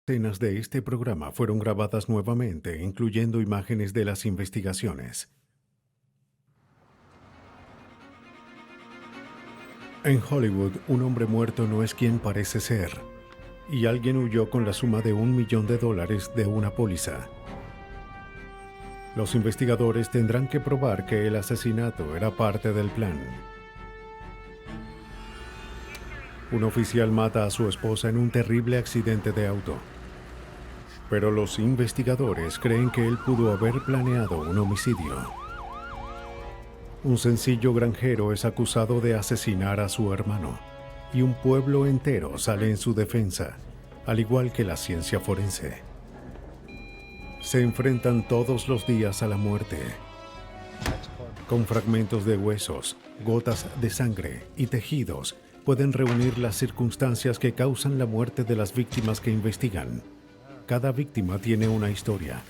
Escenas de este programa fueron grabadas nuevamente, incluyendo imágenes de las investigaciones. En Hollywood, un hombre muerto no es quien parece ser, y alguien huyó con la suma de $1 millón de una póliza. Los investigadores tendrán que probar que el asesinato era parte del plan. Un oficial mata a su esposa en un terrible accidente de auto. Pero los investigadores creen que él pudo haber planeado un homicidio. Un sencillo granjero es acusado de asesinar a su hermano, y un pueblo entero sale en su defensa, al igual que la ciencia forense. Se enfrentan todos los días a la muerte, con fragmentos de huesos, gotas de sangre y tejidos. Pueden reunir las circunstancias que causan la muerte de las víctimas que investigan. Cada víctima tiene una historia,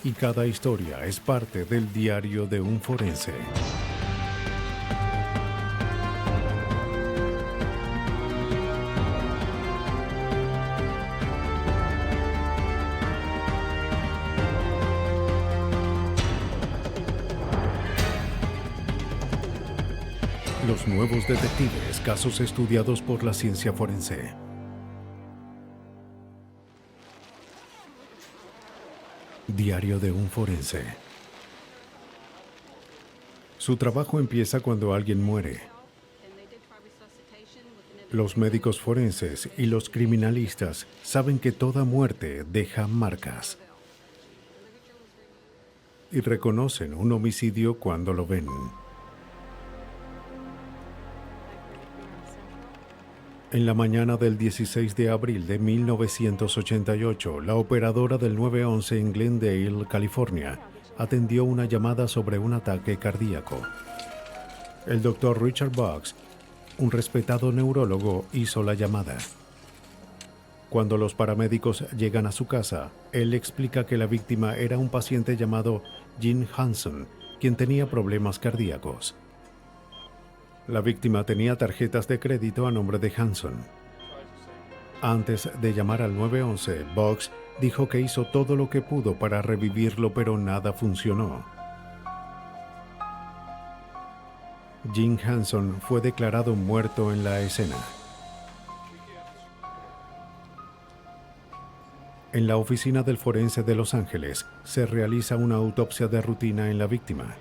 y cada historia es parte del diario de un forense. Los nuevos detectives, casos estudiados por la ciencia forense. Diario de un forense. Su trabajo empieza cuando alguien muere. Los médicos forenses y los criminalistas saben que toda muerte deja marcas. Y reconocen un homicidio cuando lo ven. En la mañana del 16 de abril de 1988, la operadora del 911 en Glendale, California, atendió una llamada sobre un ataque cardíaco. El doctor Richard Boggs, un respetado neurólogo, hizo la llamada. Cuando los paramédicos llegan a su casa, él explica que la víctima era un paciente llamado Jim Hanson, quien tenía problemas cardíacos. La víctima tenía tarjetas de crédito a nombre de Hanson. Antes de llamar al 911, Boggs dijo que hizo todo lo que pudo para revivirlo, pero nada funcionó. Jim Hanson fue declarado muerto en la escena. En la oficina del forense de Los Ángeles se realiza una autopsia de rutina en la víctima.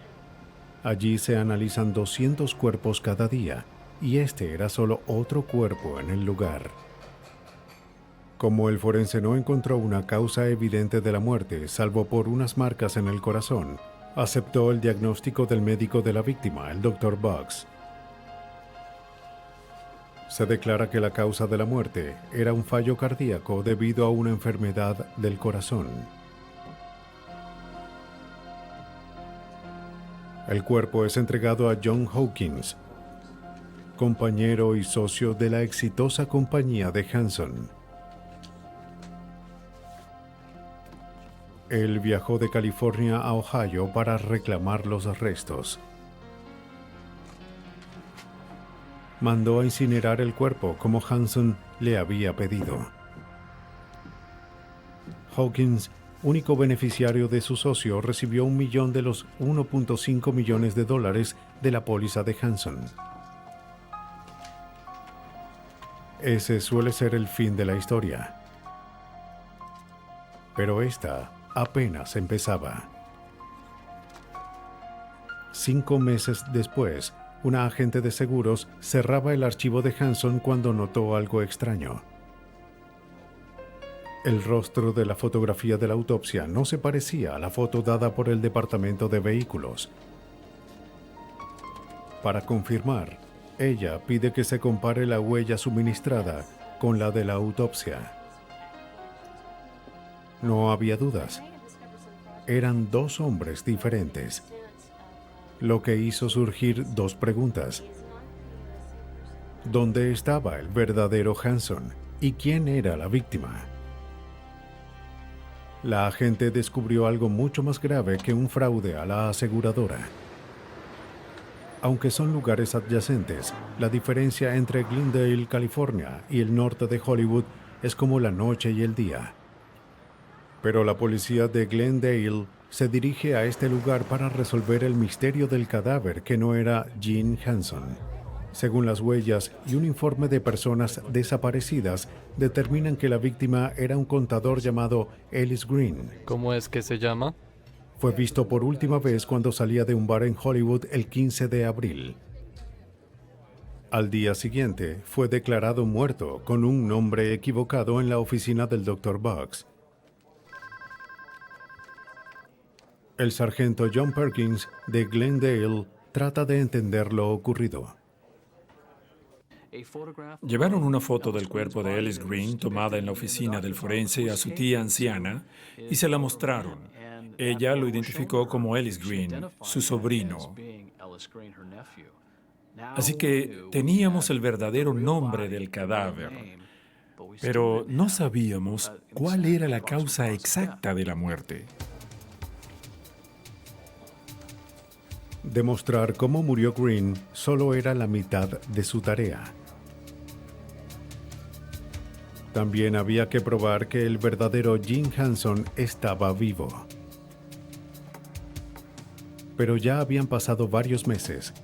Allí se analizan 200 cuerpos cada día, y este era solo otro cuerpo en el lugar. Como el forense no encontró una causa evidente de la muerte, salvo por unas marcas en el corazón, aceptó el diagnóstico del médico de la víctima, el Dr. Boggs. Se declara que la causa de la muerte era un fallo cardíaco debido a una enfermedad del corazón. El cuerpo es entregado a John Hawkins, compañero y socio de la exitosa compañía de Hanson. Él viajó de California a Ohio para reclamar los restos. Mandó a incinerar el cuerpo como Hanson le había pedido. Hawkins, único beneficiario de su socio, recibió $1 millón de los $1.5 millones de la póliza de Hanson. Ese suele ser el fin de la historia. Pero esta apenas empezaba. 5 meses después, una agente de seguros cerraba el archivo de Hanson cuando notó algo extraño. El rostro de la fotografía de la autopsia no se parecía a la foto dada por el departamento de vehículos. Para confirmar, ella pide que se compare la huella suministrada con la de la autopsia. No había dudas. Eran 2 hombres diferentes, lo que hizo surgir 2 preguntas. ¿Dónde estaba el verdadero Hanson? ¿Y quién era la víctima? La agente descubrió algo mucho más grave que un fraude a la aseguradora. Aunque son lugares adyacentes, la diferencia entre Glendale, California, y el norte de Hollywood es como la noche y el día. Pero la policía de Glendale se dirige a este lugar para resolver el misterio del cadáver que no era Gene Hanson. Según las huellas y un informe de personas desaparecidas, determinan que la víctima era un contador llamado Ellis Green. ¿Cómo es que se llama? Fue visto por última vez cuando salía de un bar en Hollywood el 15 de abril. Al día siguiente, fue declarado muerto con un nombre equivocado en la oficina del Dr. Boggs. El sargento John Perkins de Glendale trata de entender lo ocurrido. Llevaron una foto del cuerpo de Ellis Green tomada en la oficina del forense a su tía anciana y se la mostraron. Ella lo identificó como Ellis Green, su sobrino. Así que teníamos el verdadero nombre del cadáver, pero no sabíamos cuál era la causa exacta de la muerte. Demostrar cómo murió Green solo era la mitad de su tarea. También había que probar que el verdadero Gene Hanson estaba vivo. Pero ya habían pasado varios meses.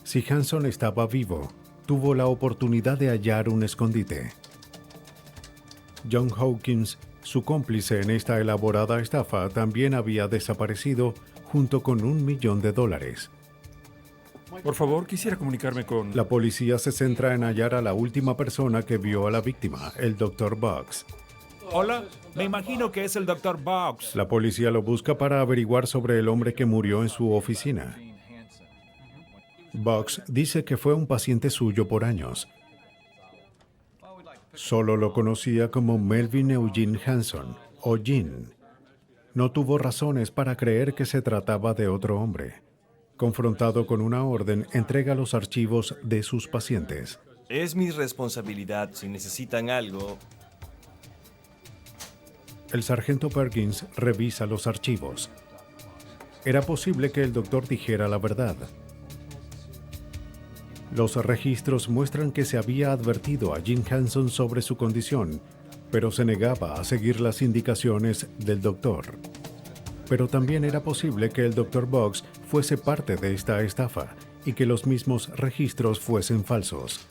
Si Hanson estaba vivo, tuvo la oportunidad de hallar un escondite. John Hawkins, su cómplice en esta elaborada estafa, también había desaparecido junto con $1 millón. Por favor, quisiera comunicarme con... La policía se centra en hallar a la última persona que vio a la víctima, el Dr. Boggs. Hola, me imagino que es el Dr. Boggs. La policía lo busca para averiguar sobre el hombre que murió en su oficina. Boggs dice que fue un paciente suyo por años. Solo lo conocía como Melvin Eugene Hanson, o Gene. No tuvo razones para creer que se trataba de otro hombre. Confrontado con una orden, entrega los archivos de sus pacientes. Es mi responsabilidad. Si necesitan algo... El sargento Perkins revisa los archivos. Era posible que el doctor dijera la verdad. Los registros muestran que se había advertido a Gene Hanson sobre su condición, pero se negaba a seguir las indicaciones del doctor. Pero también era posible que el Dr. Boggs fuese parte de esta estafa y que los mismos registros fuesen falsos.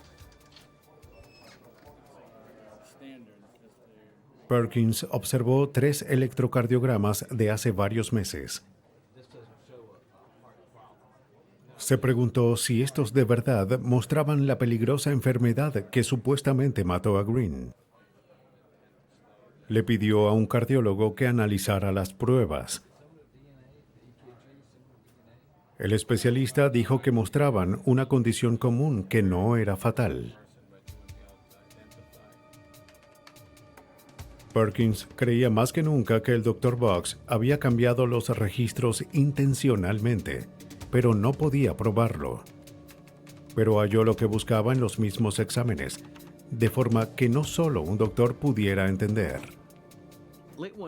Perkins observó 3 electrocardiogramas de hace varios meses. Se preguntó si estos de verdad mostraban la peligrosa enfermedad que supuestamente mató a Green. Le pidió a un cardiólogo que analizara las pruebas. El especialista dijo que mostraban una condición común que no era fatal. Perkins creía más que nunca que el Dr. Boggs había cambiado los registros intencionalmente, pero no podía probarlo. Pero halló lo que buscaba en los mismos exámenes, de forma que no solo un doctor pudiera entender.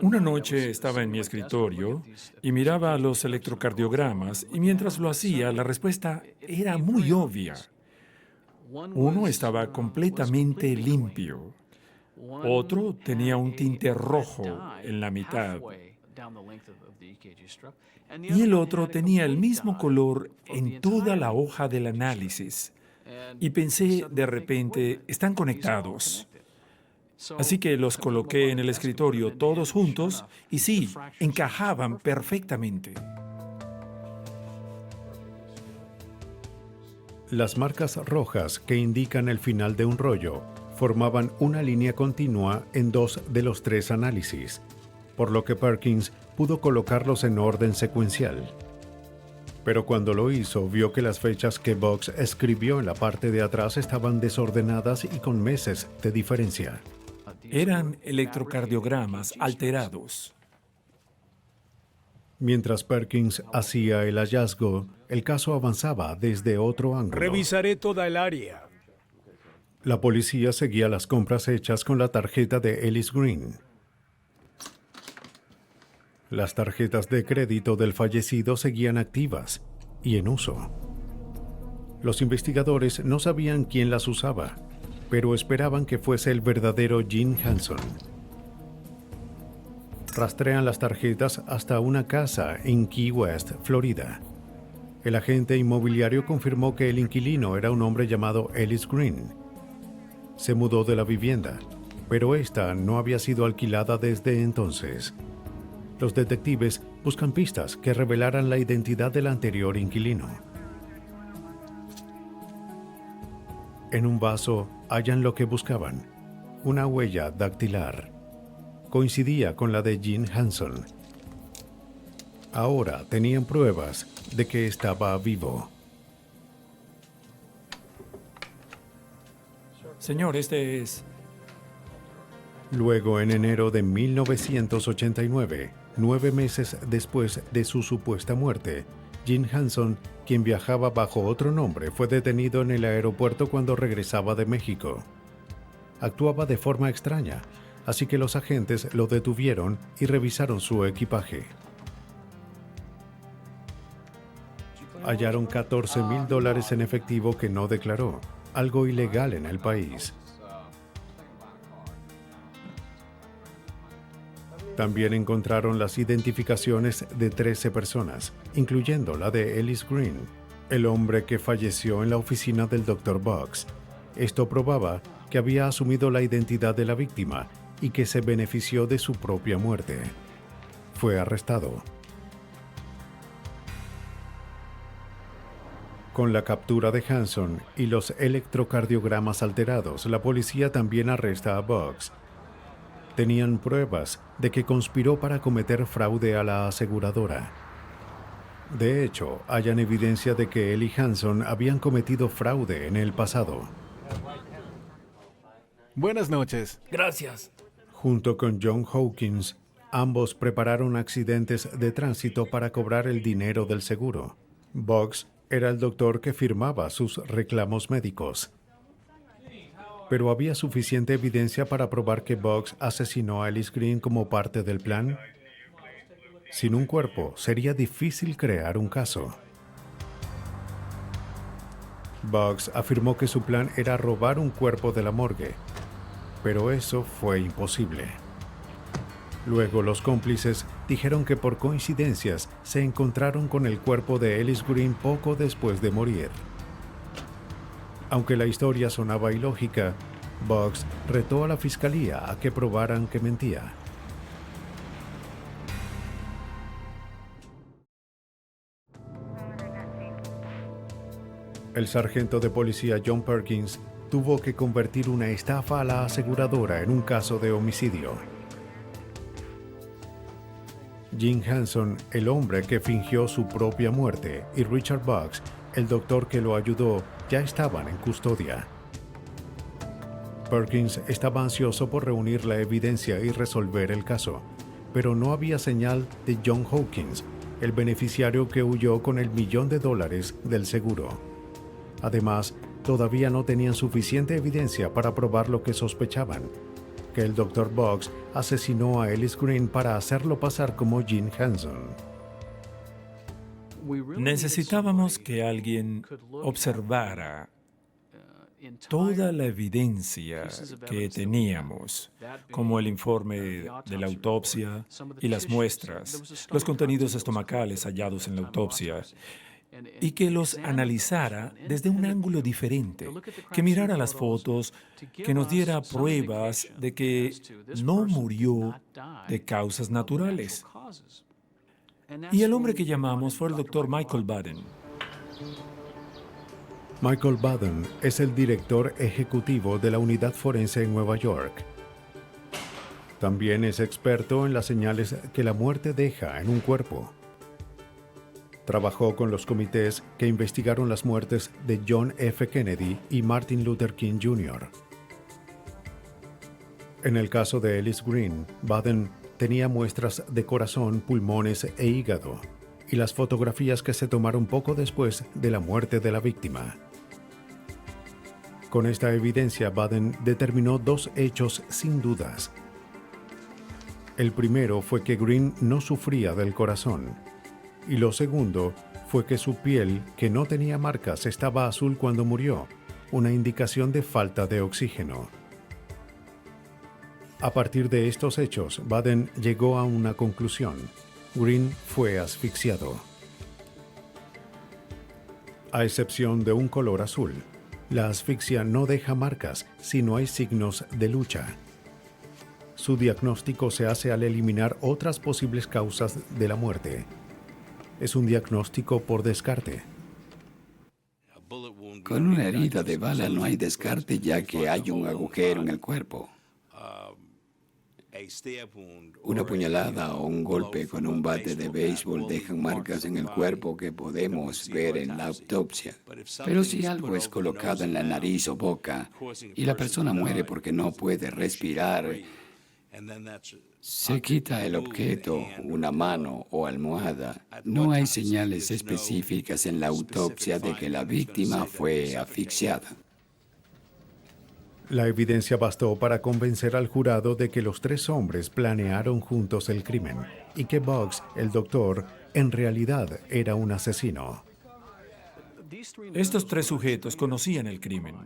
Una noche estaba en mi escritorio y miraba los electrocardiogramas y mientras lo hacía, la respuesta era muy obvia. Uno estaba completamente limpio. Otro tenía un tinte rojo en la mitad. Y el otro tenía el mismo color en toda la hoja del análisis. Y pensé de repente, están conectados. Así que los coloqué en el escritorio todos juntos y sí, encajaban perfectamente. Las marcas rojas que indican el final de un rollo formaban una línea continua en 2 de los 3 análisis, por lo que Perkins pudo colocarlos en orden secuencial. Pero cuando lo hizo, vio que las fechas que Boggs escribió en la parte de atrás estaban desordenadas y con meses de diferencia. Eran electrocardiogramas alterados. Mientras Perkins hacía el hallazgo, el caso avanzaba desde otro ángulo. Revisaré toda el área. La policía seguía las compras hechas con la tarjeta de Ellis Green. Las tarjetas de crédito del fallecido seguían activas y en uso. Los investigadores no sabían quién las usaba, pero esperaban que fuese el verdadero Gene Hanson. Rastrean las tarjetas hasta una casa en Key West, Florida. El agente inmobiliario confirmó que el inquilino era un hombre llamado Ellis Green. Se mudó de la vivienda, pero esta no había sido alquilada desde entonces. Los detectives buscan pistas que revelaran la identidad del anterior inquilino. En un vaso hallan lo que buscaban, una huella dactilar. Coincidía con la de Jim Hanson. Ahora tenían pruebas de que estaba vivo. Señor, este es... Luego, en enero de 1989, 9 meses después de su supuesta muerte, Jim Hanson, quien viajaba bajo otro nombre, fue detenido en el aeropuerto cuando regresaba de México. Actuaba de forma extraña, así que los agentes lo detuvieron y revisaron su equipaje. Hallaron $14,000 en efectivo que no declaró, algo ilegal en el país. También encontraron las identificaciones de 13 personas, incluyendo la de Ellis Green, el hombre que falleció en la oficina del Dr. Boggs. Esto probaba que había asumido la identidad de la víctima y que se benefició de su propia muerte. Fue arrestado. Con la captura de Hanson y los electrocardiogramas alterados, la policía también arresta a Boggs. Tenían pruebas de que conspiró para cometer fraude a la aseguradora. De hecho, hallan evidencia de que él y Hanson habían cometido fraude en el pasado. Buenas noches. Gracias. Junto con John Hawkins, ambos prepararon accidentes de tránsito para cobrar el dinero del seguro. Boggs era el doctor que firmaba sus reclamos médicos. ¿Pero había suficiente evidencia para probar que Boggs asesinó a Ellis Green como parte del plan? Sin un cuerpo, sería difícil crear un caso. Boggs afirmó que su plan era robar un cuerpo de la morgue, pero eso fue imposible. Luego los cómplices dijeron que por coincidencias se encontraron con el cuerpo de Ellis Green poco después de morir. Aunque la historia sonaba ilógica, Boggs retó a la fiscalía a que probaran que mentía. El sargento de policía John Perkins tuvo que convertir una estafa a la aseguradora en un caso de homicidio. Jim Hanson, el hombre que fingió su propia muerte, y Richard Boggs, el doctor que lo ayudó, ya estaban en custodia. Perkins estaba ansioso por reunir la evidencia y resolver el caso, pero no había señal de John Hawkins, el beneficiario que huyó con el $1,000,000 del seguro. Además, todavía no tenían suficiente evidencia para probar lo que sospechaban, que el Dr. Boggs asesinó a Ellis Green para hacerlo pasar como Jim Hanson. Necesitábamos que alguien observara toda la evidencia que teníamos, como el informe de la autopsia y las muestras, los contenidos estomacales hallados en la autopsia, y que los analizara desde un ángulo diferente, que mirara las fotos, que nos diera pruebas de que no murió de causas naturales. Y el hombre que llamamos fue el doctor Michael Baden. Michael Baden es el director ejecutivo de la unidad forense en Nueva York. También es experto en las señales que la muerte deja en un cuerpo. Trabajó con los comités que investigaron las muertes de John F. Kennedy y Martin Luther King Jr. En el caso de Ellis Green, Baden tenía muestras de corazón, pulmones e hígado, y las fotografías que se tomaron poco después de la muerte de la víctima. Con esta evidencia, Baden determinó 2 hechos sin dudas. El primero fue que Green no sufría del corazón, y lo segundo fue que su piel, que no tenía marcas, estaba azul cuando murió, una indicación de falta de oxígeno. A partir de estos hechos, Baden llegó a una conclusión. Green fue asfixiado. A excepción de un color azul, la asfixia no deja marcas si no hay signos de lucha. Su diagnóstico se hace al eliminar otras posibles causas de la muerte. Es un diagnóstico por descarte. Con una herida de bala no hay descarte ya que hay un agujero en el cuerpo. Una puñalada o un golpe con un bate de béisbol dejan marcas en el cuerpo que podemos ver en la autopsia. Pero si algo es colocado en la nariz o boca y la persona muere porque no puede respirar, se quita el objeto, una mano o almohada. No hay señales específicas en la autopsia de que la víctima fue asfixiada. La evidencia bastó para convencer al jurado de que los tres hombres planearon juntos el crimen y que Boggs, el doctor, en realidad era un asesino. Estos tres sujetos conocían el crimen.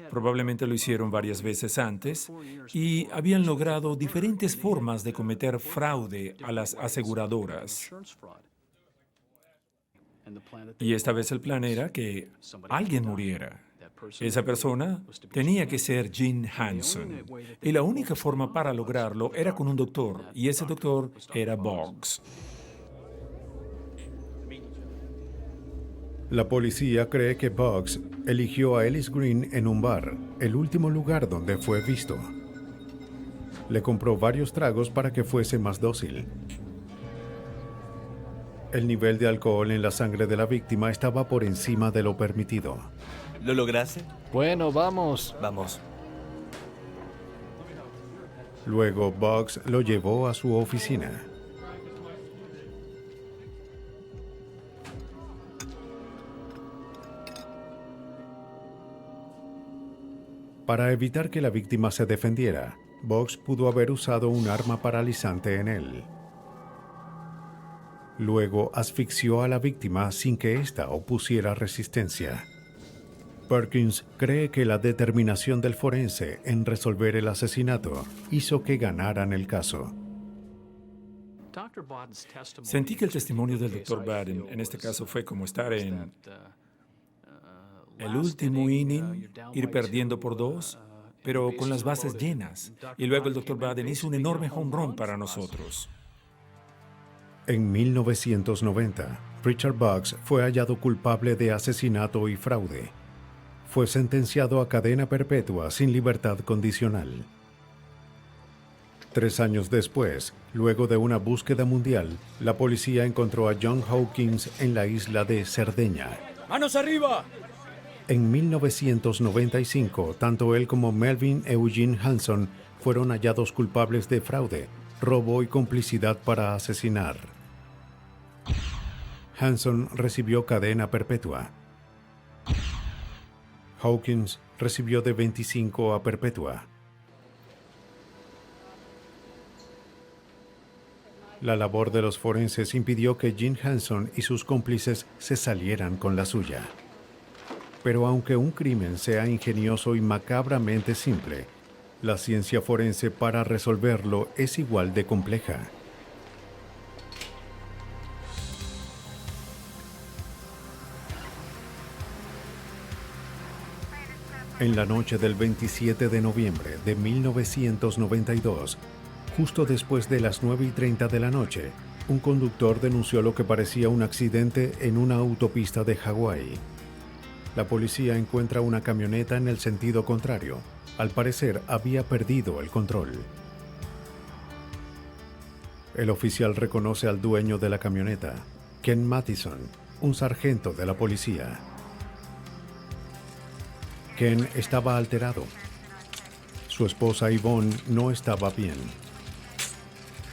Probablemente lo hicieron varias veces antes y habían logrado diferentes formas de cometer fraude a las aseguradoras. Y esta vez el plan era que alguien muriera. Esa persona tenía que ser Gene Hanson. Y la única forma para lograrlo era con un doctor, y ese doctor era Boggs. La policía cree que Boggs eligió a Ellis Green en un bar, el último lugar donde fue visto. Le compró varios tragos para que fuese más dócil. El nivel de alcohol en la sangre de la víctima estaba por encima de lo permitido. ¿Lo lograste? Bueno, vamos. Vamos. Luego Boggs lo llevó a su oficina. Para evitar que la víctima se defendiera, Boggs pudo haber usado un arma paralizante en él. Luego asfixió a la víctima sin que ésta opusiera resistencia. Perkins cree que la determinación del forense en resolver el asesinato hizo que ganaran el caso. Sentí que el testimonio del Dr. Baden en este caso fue como estar en el último inning, ir perdiendo por 2, pero con las bases llenas. Y luego el Dr. Baden hizo un enorme home run para nosotros. En 1990, Richard Boggs fue hallado culpable de asesinato y fraude. Fue sentenciado a cadena perpetua sin libertad condicional. 3 años después, luego de una búsqueda mundial, la policía encontró a John Hawkins en la isla de Cerdeña. ¡Manos arriba! En 1995, tanto él como Melvin Eugene Hanson fueron hallados culpables de fraude, robo y complicidad para asesinar. Hanson recibió cadena perpetua. Hawkins recibió de 25 a perpetua. La labor de los forenses impidió que Gene Hanson y sus cómplices se salieran con la suya. Pero aunque un crimen sea ingenioso y macabramente simple, la ciencia forense para resolverlo es igual de compleja. En la noche del 27 de noviembre de 1992, justo después de las 9:30 de la noche, un conductor denunció lo que parecía un accidente en una autopista de Hawái. La policía encuentra una camioneta en el sentido contrario. Al parecer, había perdido el control. El oficial reconoce al dueño de la camioneta, Ken Mattison, un sargento de la policía. Ken estaba alterado. Su esposa Yvonne no estaba bien.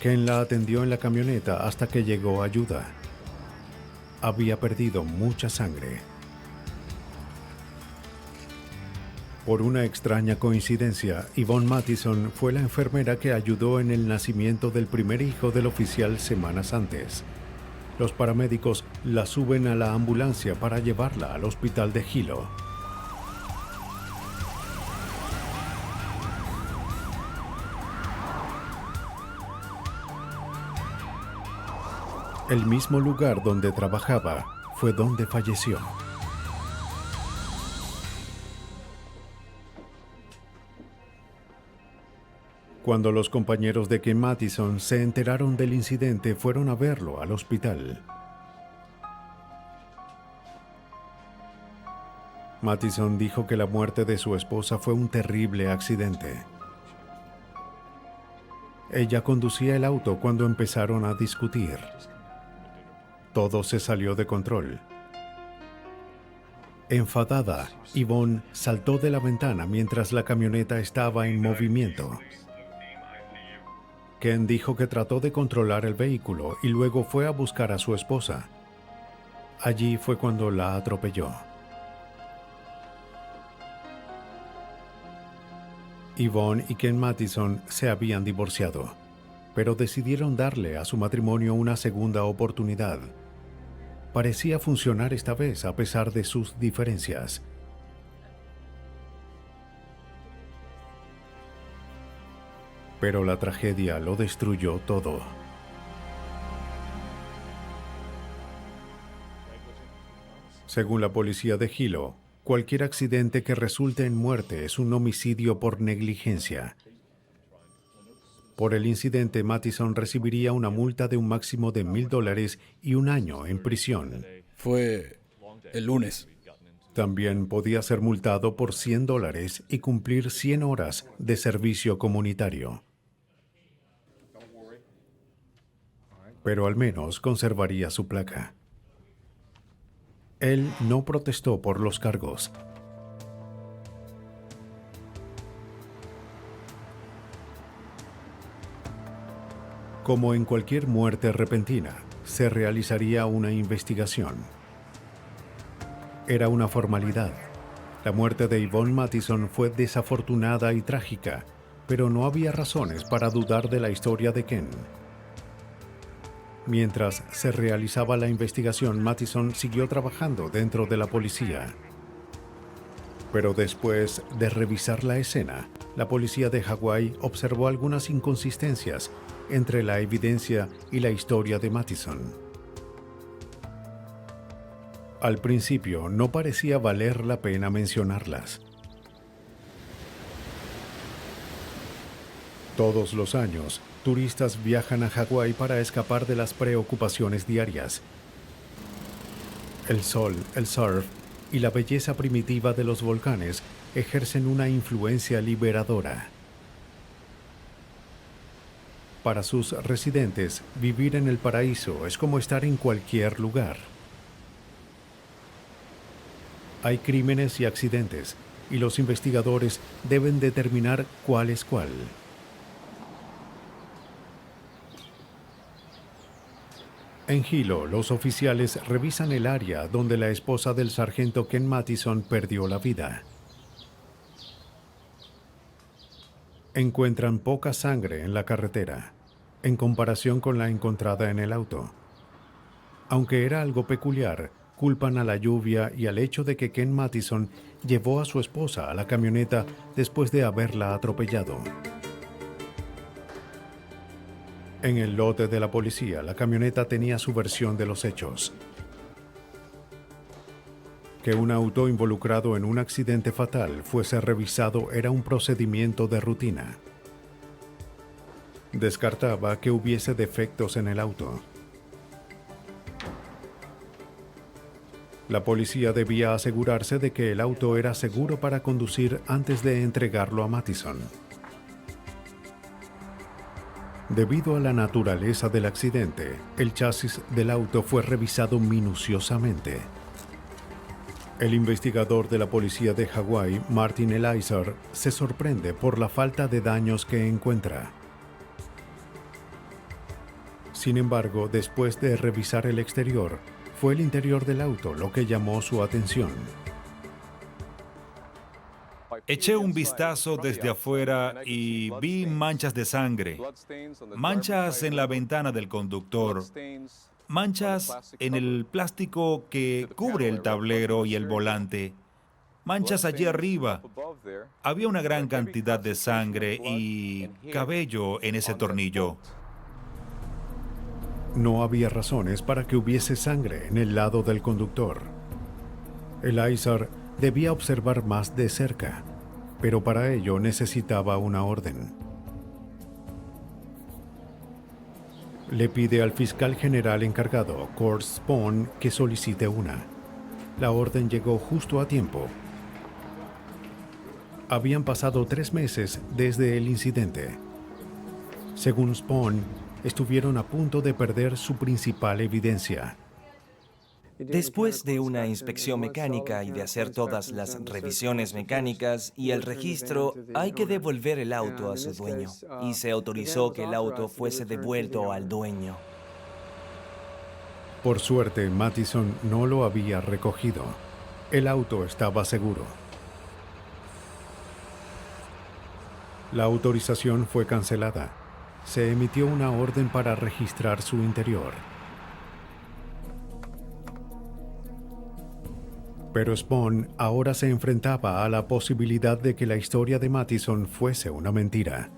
Ken la atendió en la camioneta hasta que llegó ayuda. Había perdido mucha sangre. Por una extraña coincidencia, Yvonne Mattison fue la enfermera que ayudó en el nacimiento del primer hijo del oficial semanas antes. Los paramédicos la suben a la ambulancia para llevarla al hospital de Hilo. El mismo lugar donde trabajaba fue donde falleció. Cuando los compañeros de Ken Mattison se enteraron del incidente, fueron a verlo al hospital. Mattison dijo que la muerte de su esposa fue un terrible accidente. Ella conducía el auto cuando empezaron a discutir. Todo se salió de control. Enfadada, Yvonne saltó de la ventana mientras la camioneta estaba en movimiento. Ken dijo que trató de controlar el vehículo y luego fue a buscar a su esposa. Allí fue cuando la atropelló. Yvonne y Ken Mattison se habían divorciado, pero decidieron darle a su matrimonio una segunda oportunidad. Parecía funcionar esta vez a pesar de sus diferencias. Pero la tragedia lo destruyó todo. Según la policía de Hilo, cualquier accidente que resulte en muerte es un homicidio por negligencia. Por el incidente, Mattison recibiría una multa de un máximo de $1,000 y 1 año en prisión. Fue el lunes. También podía ser multado por $100 y cumplir 100 horas de servicio comunitario. Pero al menos conservaría su placa. Él no protestó por los cargos. Como en cualquier muerte repentina, se realizaría una investigación. Era una formalidad. La muerte de Yvonne Mattison fue desafortunada y trágica, pero no había razones para dudar de la historia de Ken. Mientras se realizaba la investigación, Mattison siguió trabajando dentro de la policía. Pero después de revisar la escena, la policía de Hawái observó algunas inconsistencias entre la evidencia y la historia de Mattison. Al principio no parecía valer la pena mencionarlas. Todos los años, turistas viajan a Hawái para escapar de las preocupaciones diarias. El sol, el surf y la belleza primitiva de los volcanes ejercen una influencia liberadora. Para sus residentes, vivir en el paraíso es como estar en cualquier lugar. Hay crímenes y accidentes, y los investigadores deben determinar cuál es cuál. En Hilo, los oficiales revisan el área donde la esposa del sargento Ken Mattison perdió la vida. Encuentran poca sangre en la carretera, en comparación con la encontrada en el auto. Aunque era algo peculiar, culpan a la lluvia y al hecho de que Ken Mattison llevó a su esposa a la camioneta después de haberla atropellado. En el lote de la policía, la camioneta tenía su versión de los hechos. Que un auto involucrado en un accidente fatal fuese revisado era un procedimiento de rutina. Descartaba que hubiese defectos en el auto. La policía debía asegurarse de que el auto era seguro para conducir antes de entregarlo a Mattison. Debido a la naturaleza del accidente, el chasis del auto fue revisado minuciosamente. El investigador de la policía de Hawái, Martin Elizar, se sorprende por la falta de daños que encuentra. Sin embargo, después de revisar el exterior, fue el interior del auto lo que llamó su atención. Eché un vistazo desde afuera y vi manchas de sangre, manchas en la ventana del conductor, manchas en el plástico que cubre el tablero y el volante, manchas allí arriba. Había una gran cantidad de sangre y cabello en ese tornillo. no había razones para que hubiese sangre en el lado del conductor. Elizar debía observar más de cerca, pero para ello necesitaba una orden. Le pide al fiscal general encargado, Kurt Spohn, que solicite una. La orden llegó justo a tiempo. Habían pasado 3 meses desde el incidente. Según Spohn, estuvieron a punto de perder su principal evidencia. Después de una inspección mecánica y de hacer todas las revisiones mecánicas y el registro, hay que devolver el auto a su dueño. Y se autorizó que el auto fuese devuelto al dueño. Por suerte, Mattison no lo había recogido. El auto estaba seguro. La autorización fue cancelada. Se emitió una orden para registrar su interior. Pero Spohn ahora se enfrentaba a la posibilidad de que la historia de Mattison fuese una mentira.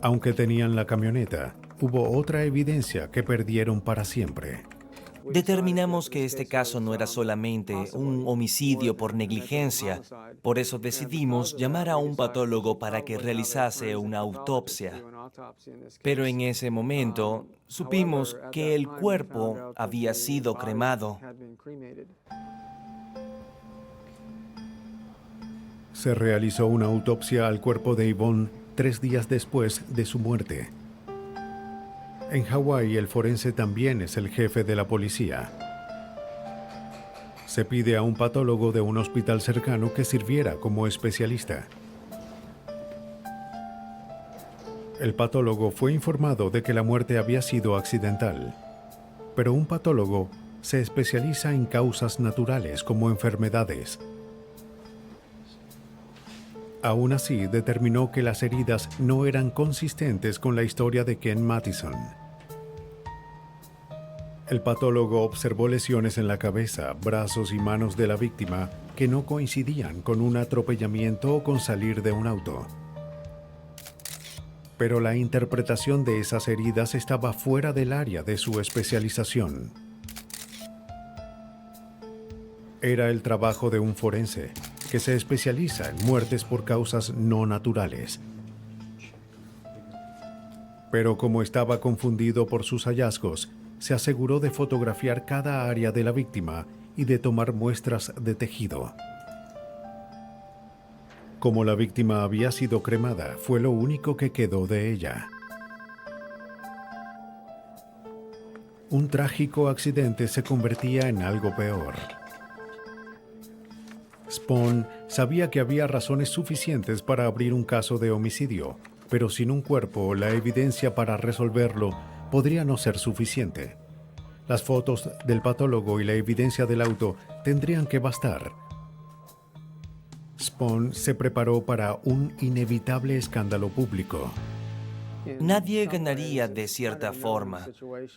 Aunque tenían la camioneta, hubo otra evidencia que perdieron para siempre. Determinamos que este caso no era solamente un homicidio por negligencia. Por eso decidimos llamar a un patólogo para que realizase una autopsia. Pero en ese momento supimos que el cuerpo había sido cremado. Se realizó una autopsia al cuerpo de Yvonne 3 días después de su muerte. En Hawái, el forense también es el jefe de la policía. Se pide a un patólogo de un hospital cercano que sirviera como especialista. El patólogo fue informado de que la muerte había sido accidental, pero un patólogo se especializa en causas naturales como enfermedades. Aún así, determinó que las heridas no eran consistentes con la historia de Ken Mattison. El patólogo observó lesiones en la cabeza, brazos y manos de la víctima que no coincidían con un atropellamiento o con salir de un auto. Pero la interpretación de esas heridas estaba fuera del área de su especialización. Era el trabajo de un forense, que se especializa en muertes por causas no naturales. Pero como estaba confundido por sus hallazgos, se aseguró de fotografiar cada área de la víctima y de tomar muestras de tejido. Como la víctima había sido cremada, fue lo único que quedó de ella. Un trágico accidente se convertía en algo peor. Spohn sabía que había razones suficientes para abrir un caso de homicidio, pero sin un cuerpo, la evidencia para resolverlo podría no ser suficiente. Las fotos del patólogo y la evidencia del auto tendrían que bastar. Spohn se preparó para un inevitable escándalo público. Nadie ganaría de cierta forma.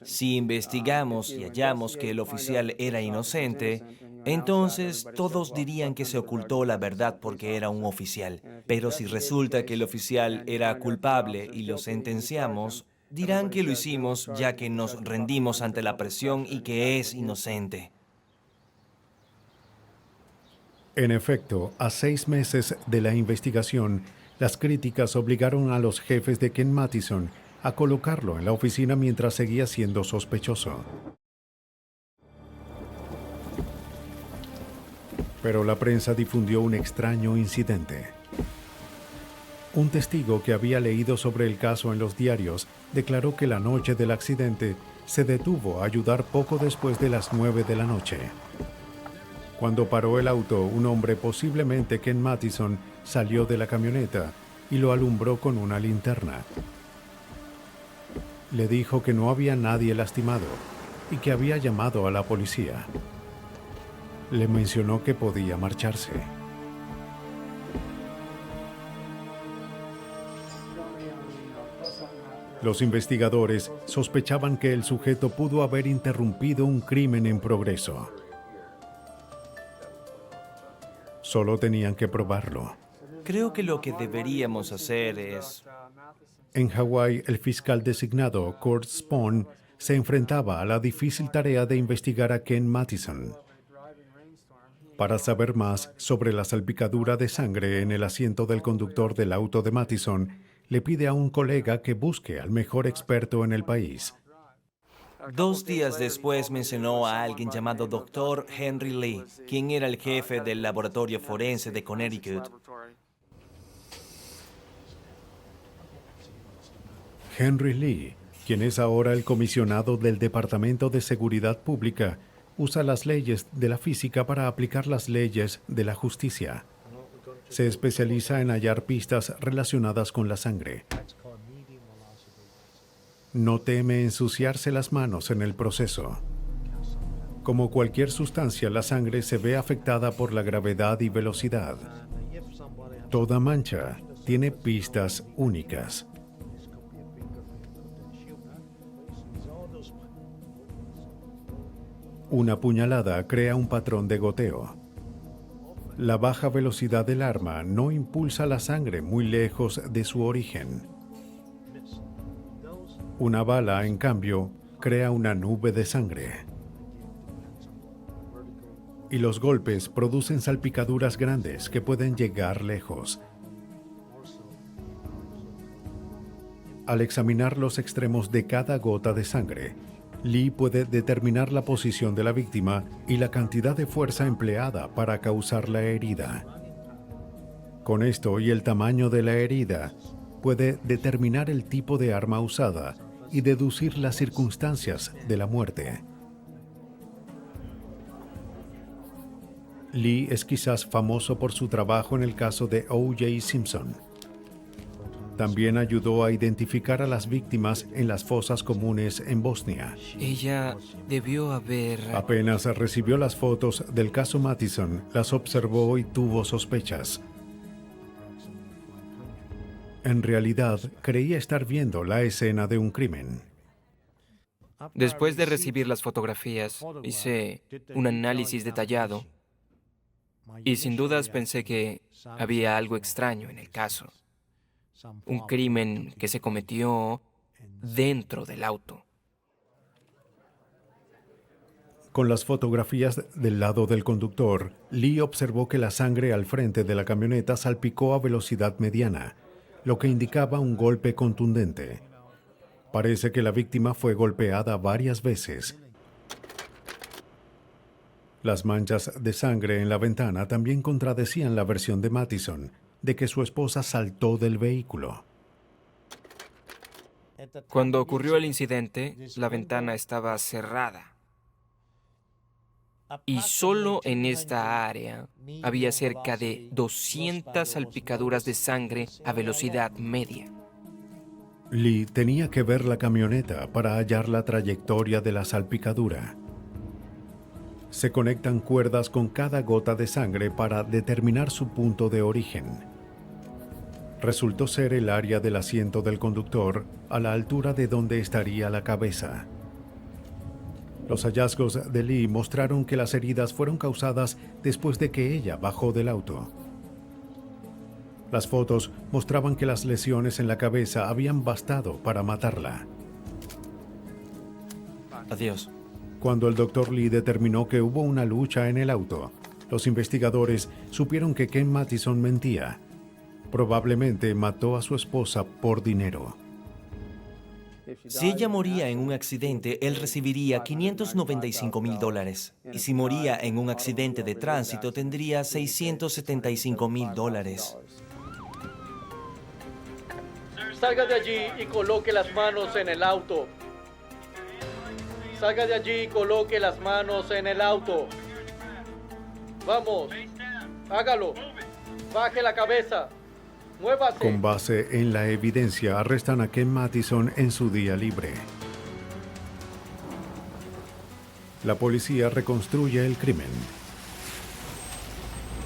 Si investigamos y hallamos que el oficial era inocente, entonces todos dirían que se ocultó la verdad porque era un oficial. Pero si resulta que el oficial era culpable y lo sentenciamos, dirán que lo hicimos ya que nos rendimos ante la presión y que es inocente. En efecto, a 6 meses de la investigación, las críticas obligaron a los jefes de Ken Mattison a colocarlo en la oficina mientras seguía siendo sospechoso. Pero la prensa difundió un extraño incidente. Un testigo que había leído sobre el caso en los diarios declaró que la noche del accidente se detuvo a ayudar poco después de las 9 de la noche. Cuando paró el auto, un hombre, posiblemente Ken Mattison, salió de la camioneta y lo alumbró con una linterna. Le dijo que no había nadie lastimado y que había llamado a la policía. Le mencionó que podía marcharse. Los investigadores sospechaban que el sujeto pudo haber interrumpido un crimen en progreso. Solo tenían que probarlo. Creo que lo que deberíamos hacer es En Hawái, el fiscal designado Kurt Spohn se enfrentaba a la difícil tarea de investigar a Ken Mattison. Para saber más sobre la salpicadura de sangre en el asiento del conductor del auto de Mattison, le pide a un colega que busque al mejor experto en el país. 2 días después mencionó a alguien llamado Dr. Henry Lee, quien era el jefe del laboratorio forense de Connecticut. Henry Lee, quien es ahora el comisionado del Departamento de Seguridad Pública, usa las leyes de la física para aplicar las leyes de la justicia. Se especializa en hallar pistas relacionadas con la sangre. No teme ensuciarse las manos en el proceso. Como cualquier sustancia, la sangre se ve afectada por la gravedad y velocidad. Toda mancha tiene pistas únicas. Una puñalada crea un patrón de goteo. La baja velocidad del arma no impulsa la sangre muy lejos de su origen. Una bala, en cambio, crea una nube de sangre. Y los golpes producen salpicaduras grandes que pueden llegar lejos. Al examinar los extremos de cada gota de sangre, Lee puede determinar la posición de la víctima y la cantidad de fuerza empleada para causar la herida. Con esto y el tamaño de la herida, puede determinar el tipo de arma usada y deducir las circunstancias de la muerte. Lee es quizás famoso por su trabajo en el caso de O.J. Simpson. También ayudó a identificar a las víctimas en las fosas comunes en Bosnia. Ella debió haber... Apenas recibió las fotos del caso Mattison, las observó y tuvo sospechas. En realidad, creía estar viendo la escena de un crimen. Después de recibir las fotografías, hice un análisis detallado y sin dudas pensé que había algo extraño en el caso. Un crimen que se cometió dentro del auto. Con las fotografías del lado del conductor, Lee observó que la sangre al frente de la camioneta salpicó a velocidad mediana, lo que indicaba un golpe contundente. Parece que la víctima fue golpeada varias veces. Las manchas de sangre en la ventana también contradecían la versión de Mattison de que su esposa saltó del vehículo. Cuando ocurrió el incidente, la ventana estaba cerrada. Y solo en esta área había cerca de 200 salpicaduras de sangre a velocidad media. Lee tenía que ver la camioneta para hallar la trayectoria de la salpicadura. Se conectan cuerdas con cada gota de sangre para determinar su punto de origen. Resultó ser el área del asiento del conductor a la altura de donde estaría la cabeza. Los hallazgos de Lee mostraron que las heridas fueron causadas después de que ella bajó del auto. Las fotos mostraban que las lesiones en la cabeza habían bastado para matarla. Adiós. Cuando el Dr. Lee determinó que hubo una lucha en el auto, los investigadores supieron que Ken Mattison mentía. Probablemente mató a su esposa por dinero. Si ella moría en un accidente, él recibiría $595,000. Y si moría en un accidente de tránsito, tendría $675,000. Salga de allí y coloque las manos en el auto. Salga de allí y coloque las manos en el auto. Vamos, hágalo. Baje la cabeza. Muévase. Con base en la evidencia, arrestan a Ken Mattison en su día libre. La policía reconstruye el crimen.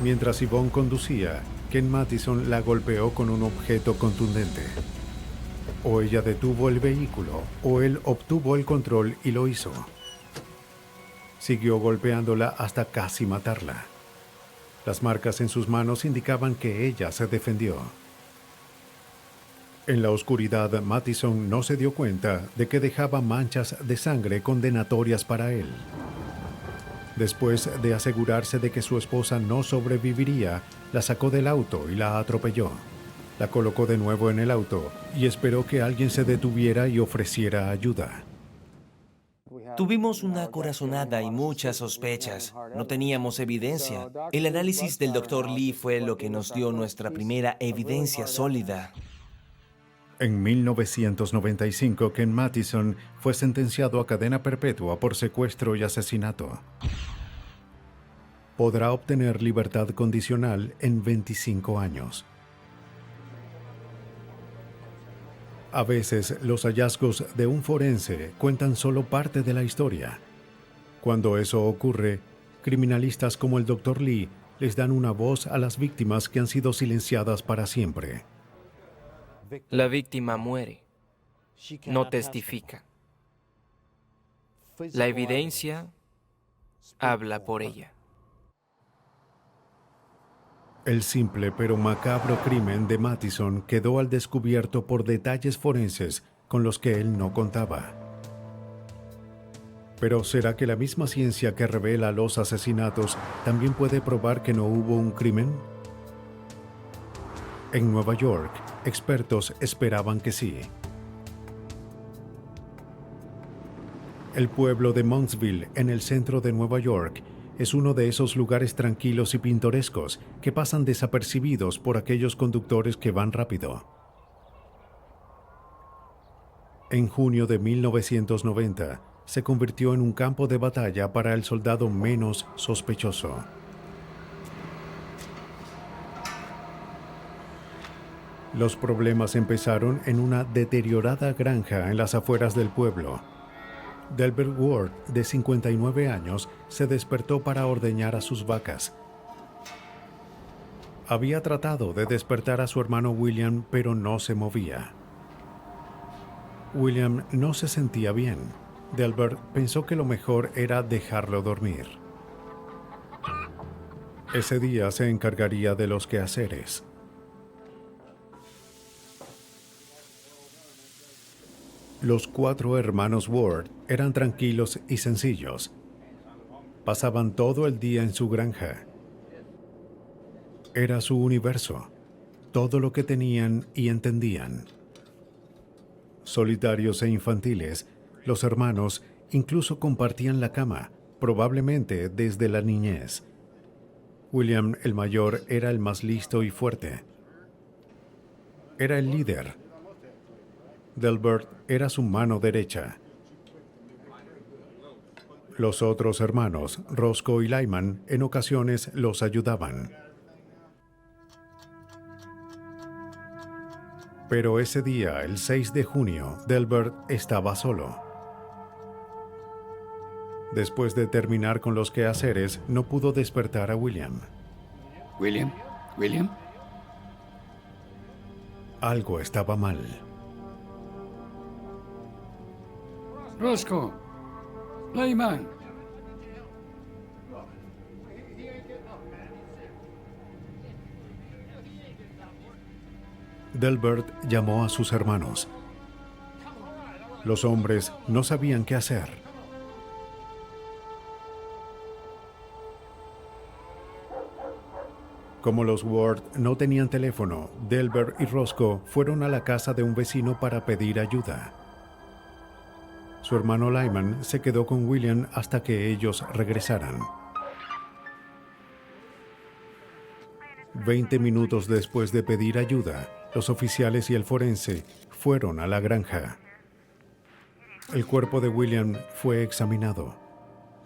Mientras Yvonne conducía, Ken Mattison la golpeó con un objeto contundente. O ella detuvo el vehículo, o él obtuvo el control y lo hizo. Siguió golpeándola hasta casi matarla. Las marcas en sus manos indicaban que ella se defendió. En la oscuridad, Mattison no se dio cuenta de que dejaba manchas de sangre condenatorias para él. Después de asegurarse de que su esposa no sobreviviría, la sacó del auto y la atropelló. La colocó de nuevo en el auto y esperó que alguien se detuviera y ofreciera ayuda. Tuvimos una corazonada y muchas sospechas. No teníamos evidencia. El análisis del Dr. Lee fue lo que nos dio nuestra primera evidencia sólida. En 1995, Ken Mattison fue sentenciado a cadena perpetua por secuestro y asesinato. Podrá obtener libertad condicional en 25 años. A veces, los hallazgos de un forense cuentan solo parte de la historia. Cuando eso ocurre, criminalistas como el Dr. Lee les dan una voz a las víctimas que han sido silenciadas para siempre. La víctima muere, no testifica. La evidencia habla por ella. El simple pero macabro crimen de Mattison quedó al descubierto por detalles forenses con los que él no contaba. Pero ¿será que la misma ciencia que revela los asesinatos también puede probar que no hubo un crimen? En Nueva York, expertos esperaban que sí. El pueblo de Moundsville, en el centro de Nueva York, es uno de esos lugares tranquilos y pintorescos que pasan desapercibidos por aquellos conductores que van rápido. En junio de 1990, se convirtió en un campo de batalla para el soldado menos sospechoso. Los problemas empezaron en una deteriorada granja en las afueras del pueblo. Delbert Ward, de 59 años, se despertó para ordeñar a sus vacas. Había tratado de despertar a su hermano William, pero no se movía. William no se sentía bien. Delbert pensó que lo mejor era dejarlo dormir. Ese día se encargaría de los quehaceres. Los 4 hermanos Ward eran tranquilos y sencillos. Pasaban todo el día en su granja. Era su universo, todo lo que tenían y entendían. Solitarios e infantiles, los hermanos incluso compartían la cama, probablemente desde la niñez. William, el mayor, era el más listo y fuerte. Era el líder. Delbert era su mano derecha. Los otros hermanos, Roscoe y Lyman, en ocasiones los ayudaban. Pero ese día, el 6 de junio, Delbert estaba solo. Después de terminar con los quehaceres, no pudo despertar a William. William, William. Algo estaba mal. Roscoe, Lyman. Delbert llamó a sus hermanos. Los hombres no sabían qué hacer. Como los Ward no tenían teléfono, Delbert y Roscoe fueron a la casa de un vecino para pedir ayuda. Su hermano Lyman se quedó con William hasta que ellos regresaran. 20 minutos después de pedir ayuda, los oficiales y el forense fueron a la granja. El cuerpo de William fue examinado.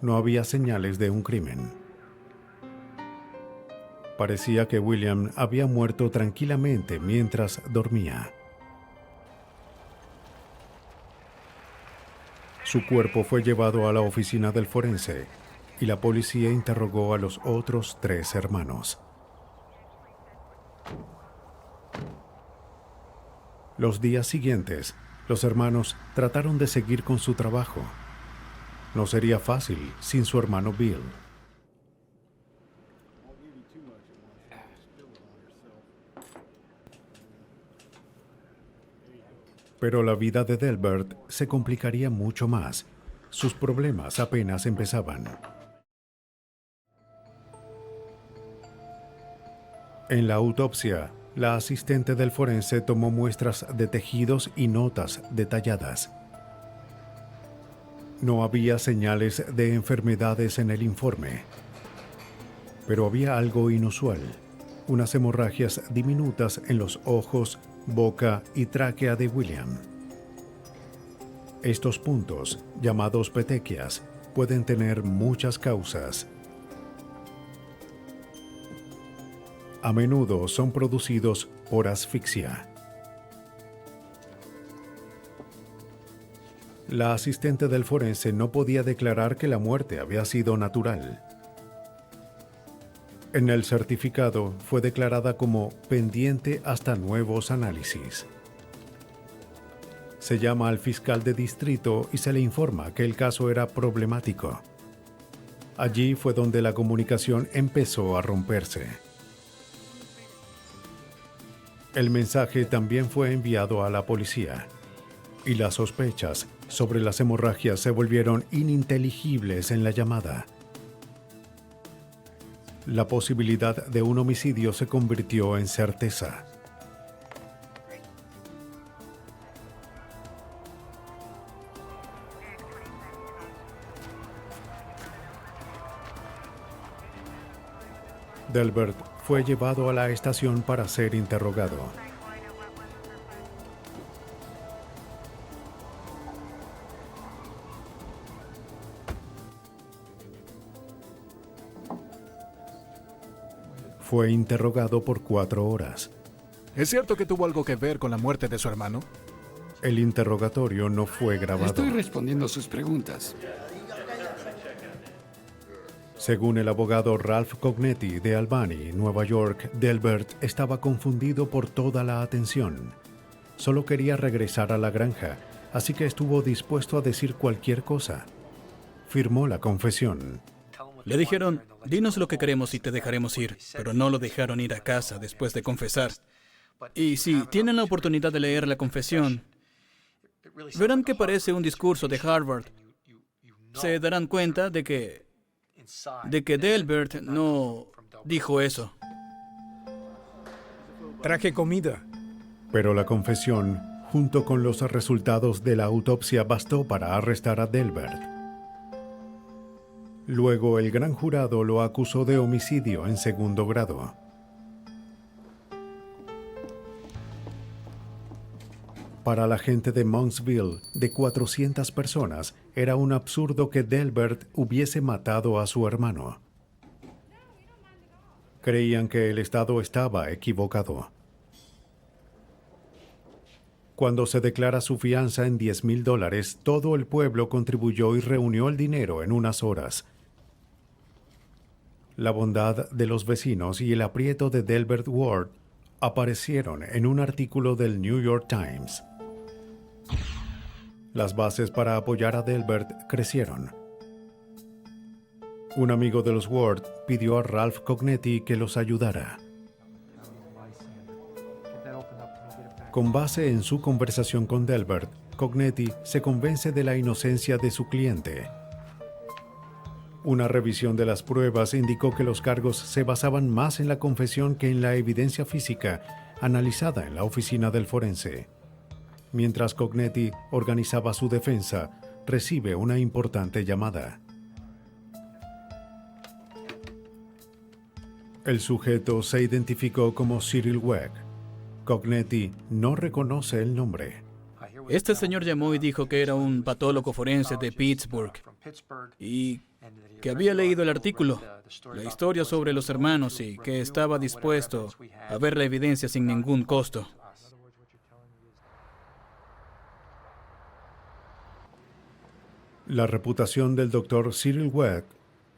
No había señales de un crimen. Parecía que William había muerto tranquilamente mientras dormía. Su cuerpo fue llevado a la oficina del forense y la policía interrogó a los otros 3 hermanos. Los días siguientes, los hermanos trataron de seguir con su trabajo. No sería fácil sin su hermano Bill. Pero la vida de Delbert se complicaría mucho más. Sus problemas apenas empezaban. En la autopsia, la asistente del forense tomó muestras de tejidos y notas detalladas. No había señales de enfermedades en el informe, pero había algo inusual: unas hemorragias diminutas en los ojos, boca y tráquea de William. Estos puntos, llamados petequias, pueden tener muchas causas. A menudo son producidos por asfixia. La asistente del forense no podía declarar que la muerte había sido natural. En el certificado fue declarada como pendiente hasta nuevos análisis. Se llama al fiscal de distrito y se le informa que el caso era problemático. Allí fue donde la comunicación empezó a romperse. El mensaje también fue enviado a la policía, y las sospechas sobre las hemorragias se volvieron ininteligibles en la llamada. La posibilidad de un homicidio se convirtió en certeza. Delbert fue llevado a la estación para ser interrogado. Fue interrogado por 4 horas. ¿Es cierto que tuvo algo que ver con la muerte de su hermano? El interrogatorio no fue grabado. Estoy respondiendo sus preguntas. Según el abogado Ralph Cognetti de Albany, Nueva York, Delbert estaba confundido por toda la atención. Solo quería regresar a la granja, así que estuvo dispuesto a decir cualquier cosa. Firmó la confesión. Le dijeron, dinos lo que queremos y te dejaremos ir, pero no lo dejaron ir a casa después de confesar. Y si tienen la oportunidad de leer la confesión, verán que parece un discurso de Harvard. Se darán cuenta de que Delbert no dijo eso. Traje comida. Pero la confesión, junto con los resultados de la autopsia, bastó para arrestar a Delbert. Luego, el gran jurado lo acusó de homicidio en segundo grado. Para la gente de Moundsville, de 400 personas, era un absurdo que Delbert hubiese matado a su hermano. Creían que el Estado estaba equivocado. Cuando se declara su fianza en $10,000, todo el pueblo contribuyó y reunió el dinero en unas horas. La bondad de los vecinos y el aprieto de Delbert Ward aparecieron en un artículo del New York Times. Las bases para apoyar a Delbert crecieron. Un amigo de los Ward pidió a Ralph Cognetti que los ayudara. Con base en su conversación con Delbert, Cognetti se convence de la inocencia de su cliente. Una revisión de las pruebas indicó que los cargos se basaban más en la confesión que en la evidencia física analizada en la oficina del forense. Mientras Cognetti organizaba su defensa, recibe una importante llamada. El sujeto se identificó como Cyril Weck. Cognetti no reconoce el nombre. Este señor llamó y dijo que era un patólogo forense de Pittsburgh y que había leído el artículo, la historia sobre los hermanos y que estaba dispuesto a ver la evidencia sin ningún costo. La reputación del Dr. Cyril Weck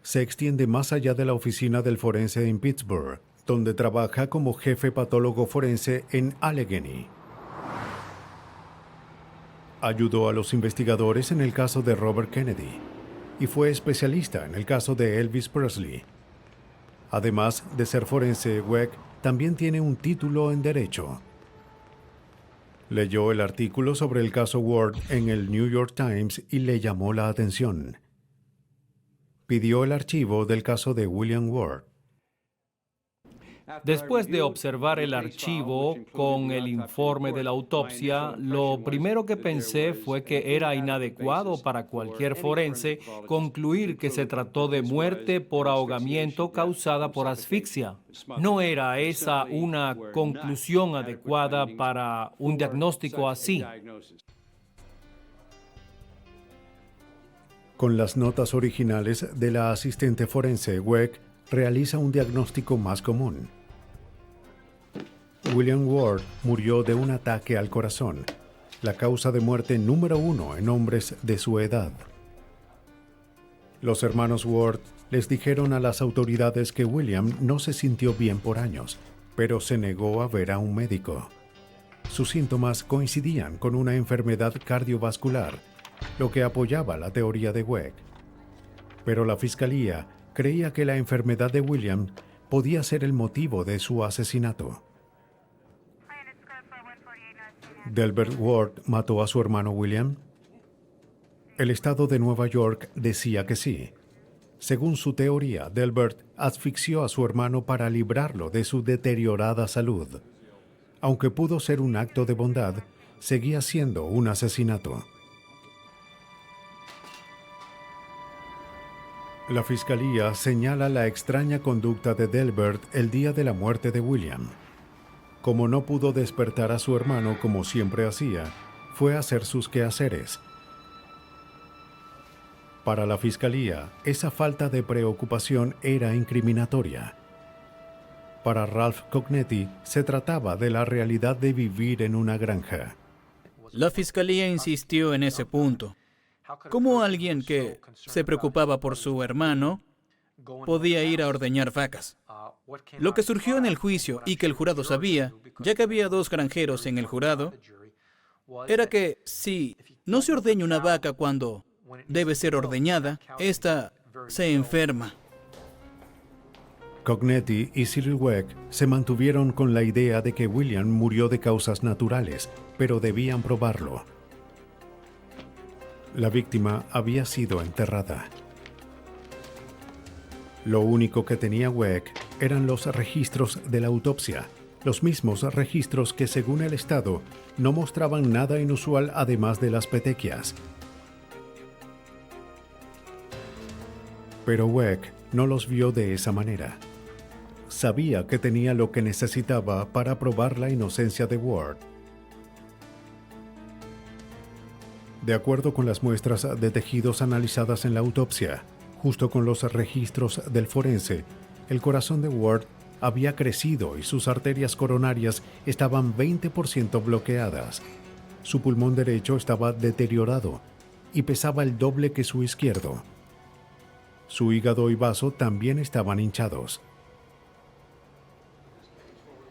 se extiende más allá de la oficina del forense en Pittsburgh, donde trabaja como jefe patólogo forense en Allegheny. Ayudó a los investigadores en el caso de Robert Kennedy y fue especialista en el caso de Elvis Presley. Además de ser forense, Weck también tiene un título en Derecho. Leyó el artículo sobre el caso Ward en el New York Times y le llamó la atención. Pidió el archivo del caso de William Ward. Después de observar el archivo con el informe de la autopsia, lo primero que pensé fue que era inadecuado para cualquier forense concluir que se trató de muerte por ahogamiento causada por asfixia. No era esa una conclusión adecuada para un diagnóstico así. Con las notas originales de la asistente forense, Weck realiza un diagnóstico más común. William Ward murió de un ataque al corazón, la causa de muerte número 1 en hombres de su edad. Los hermanos Ward les dijeron a las autoridades que William no se sintió bien por años, pero se negó a ver a un médico. Sus síntomas coincidían con una enfermedad cardiovascular, lo que apoyaba la teoría de Weck. Pero la fiscalía creía que la enfermedad de William podía ser el motivo de su asesinato. ¿Delbert Ward mató a su hermano William? El estado de Nueva York decía que sí. Según su teoría, Delbert asfixió a su hermano para librarlo de su deteriorada salud. Aunque pudo ser un acto de bondad, seguía siendo un asesinato. La fiscalía señala la extraña conducta de Delbert el día de la muerte de William. Como no pudo despertar a su hermano como siempre hacía, fue a hacer sus quehaceres. Para la fiscalía, esa falta de preocupación era incriminatoria. Para Ralph Cognetti, se trataba de la realidad de vivir en una granja. La fiscalía insistió en ese punto. ¿Cómo alguien que se preocupaba por su hermano podía ir a ordeñar vacas? Lo que surgió en el juicio y que el jurado sabía, ya que había 2 granjeros en el jurado, era que si no se ordeña una vaca cuando debe ser ordeñada, ésta se enferma. Cognetti y Cyril Weck se mantuvieron con la idea de que William murió de causas naturales, pero debían probarlo. La víctima había sido enterrada. Lo único que tenía Weck eran los registros de la autopsia, los mismos registros que, según el Estado, no mostraban nada inusual además de las petequias. Pero Weck no los vio de esa manera. Sabía que tenía lo que necesitaba para probar la inocencia de Ward. De acuerdo con las muestras de tejidos analizadas en la autopsia, justo con los registros del forense, el corazón de Ward había crecido y sus arterias coronarias estaban 20% bloqueadas. Su pulmón derecho estaba deteriorado y pesaba el doble que su izquierdo. Su hígado y vaso también estaban hinchados.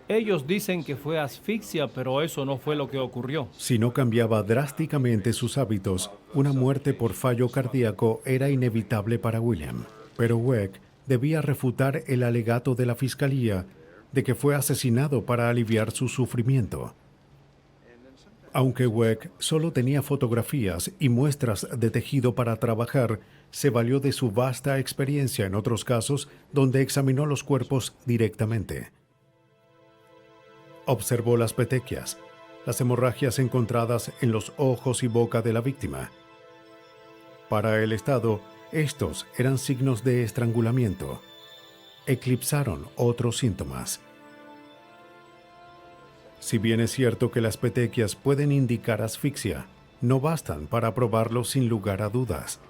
Ellos dicen que fue asfixia, pero eso no fue lo que ocurrió. Si no cambiaba drásticamente sus hábitos, una muerte por fallo cardíaco era inevitable para William. Pero Weck debía refutar el alegato de la fiscalía de que fue asesinado para aliviar su sufrimiento. Aunque Weck solo tenía fotografías y muestras de tejido para trabajar, se valió de su vasta experiencia en otros casos donde examinó los cuerpos directamente. Observó las petequias, las hemorragias encontradas en los ojos y boca de la víctima. Para el Estado, estos eran signos de estrangulamiento. Eclipsaron otros síntomas. Si bien es cierto que las petequias pueden indicar asfixia, no bastan para probarlo sin lugar a dudas.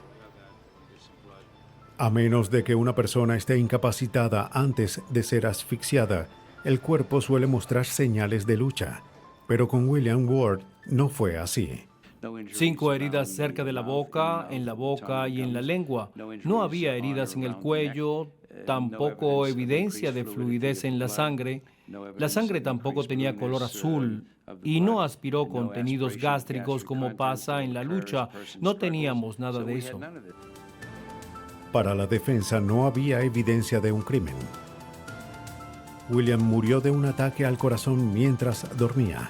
A menos de que una persona esté incapacitada antes de ser asfixiada, el cuerpo suele mostrar señales de lucha, pero con William Ward no fue así. 5 heridas cerca de la boca, en la boca y en la lengua. No había heridas en el cuello, tampoco evidencia de fluidez en la sangre. La sangre tampoco tenía color azul y no aspiró contenidos gástricos como pasa en la lucha. No teníamos nada de eso. Para la defensa no había evidencia de un crimen. William murió de un ataque al corazón mientras dormía.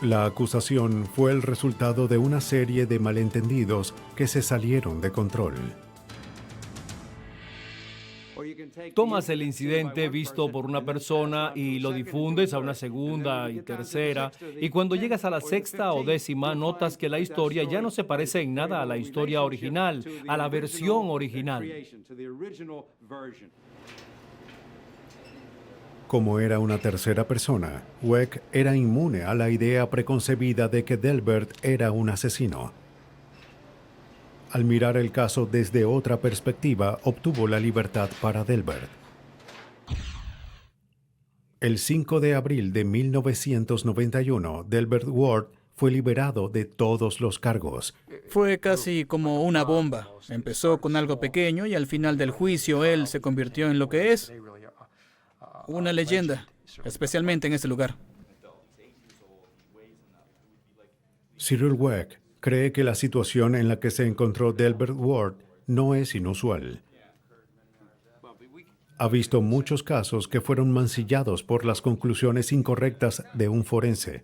La acusación fue el resultado de una serie de malentendidos que se salieron de control. Tomas el incidente visto por una persona y lo difundes a una segunda y tercera, y cuando llegas a la sexta o décima notas que la historia ya no se parece en nada a la historia original, a la versión original. Como era una tercera persona, Weck era inmune a la idea preconcebida de que Delbert era un asesino. Al mirar el caso desde otra perspectiva, obtuvo la libertad para Delbert. El 5 de abril de 1991, Delbert Ward fue liberado de todos los cargos. Fue casi como una bomba. Empezó con algo pequeño y al final del juicio él se convirtió en lo que es una leyenda, especialmente en este lugar. Cyril Weck cree que la situación en la que se encontró Delbert Ward no es inusual. Ha visto muchos casos que fueron mancillados por las conclusiones incorrectas de un forense,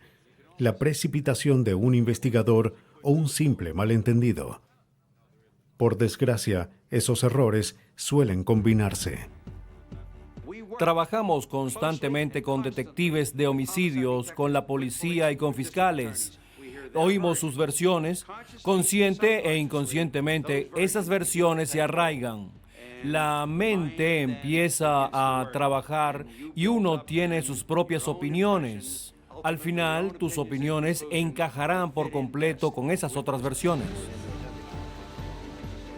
la precipitación de un investigador o un simple malentendido. Por desgracia, esos errores suelen combinarse. Trabajamos constantemente con detectives de homicidios, con la policía y con fiscales. Oímos sus versiones, consciente e inconscientemente, esas versiones se arraigan. La mente empieza a trabajar y uno tiene sus propias opiniones. Al final, tus opiniones encajarán por completo con esas otras versiones.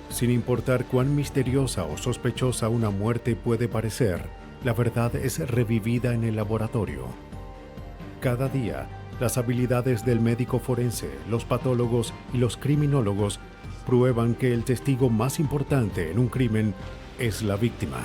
Sin importar cuán misteriosa o sospechosa una muerte puede parecer, la verdad es revivida en el laboratorio. Cada día, las habilidades del médico forense, los patólogos y los criminólogos prueban que el testigo más importante en un crimen es la víctima.